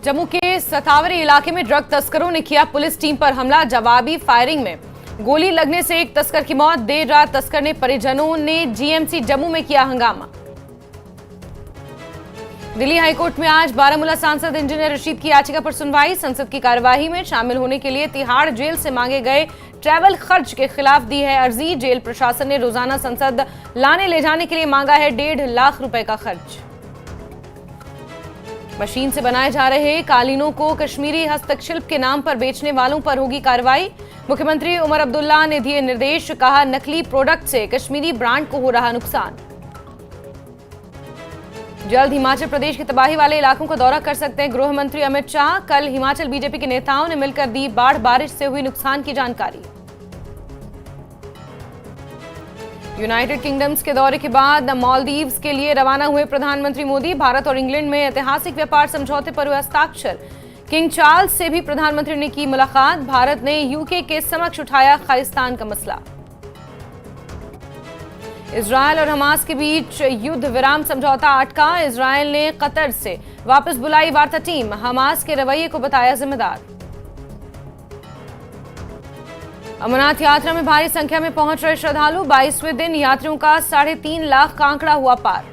जम्मू के सतावरी इलाके में ड्रग तस्करों ने किया पुलिस टीम पर हमला। जवाबी फायरिंग में गोली लगने से एक तस्कर की मौत। देर रात तस्कर ने परिजनों ने जीएमसी जम्मू में किया हंगामा। दिल्ली हाईकोर्ट में आज बारामूला सांसद इंजीनियर रशीद की याचिका पर सुनवाई। संसद की कार्यवाही में शामिल होने के लिए तिहाड़ जेल से मांगे गए ट्रैवल खर्च के खिलाफ दी है अर्जी। जेल प्रशासन ने रोजाना संसद लाने ले जाने के लिए मांगा है 1.5 लाख रुपए का खर्च। मशीन से बनाए जा रहे कालीनों को कश्मीरी हस्तशिल्प के नाम पर बेचने वालों पर होगी कार्रवाई। मुख्यमंत्री उमर अब्दुल्ला ने दिए निर्देश, कहा नकली प्रोडक्ट से कश्मीरी ब्रांड को हो रहा नुकसान। जल्द हिमाचल प्रदेश की तबाही वाले इलाकों का दौरा कर सकते हैं गृह मंत्री अमित शाह। कल हिमाचल बीजेपी के नेताओं ने मिलकर दी बाढ़ बारिश से हुई नुकसान की जानकारी। यूनाइटेड किंगडम्स के दौरे के बाद मालदीव्स के लिए रवाना हुए प्रधानमंत्री मोदी। भारत और इंग्लैंड में ऐतिहासिक व्यापार समझौते पर हुए हस्ताक्षर। किंग चार्ल्स से भी प्रधानमंत्री ने की मुलाकात। भारत ने यूके के समक्ष उठाया खालिस्तान का मसला। इजरायल और हमास के बीच युद्ध विराम समझौता अटका। इजरायल ने कतर से वापस बुलाई वार्ता टीम। हमास के रवैये को बताया जिम्मेदार। अमरनाथ यात्रा में भारी संख्या में पहुंच रहे श्रद्धालु। 22वें दिन यात्रियों का 3.5 लाख का आंकड़ा हुआ पार।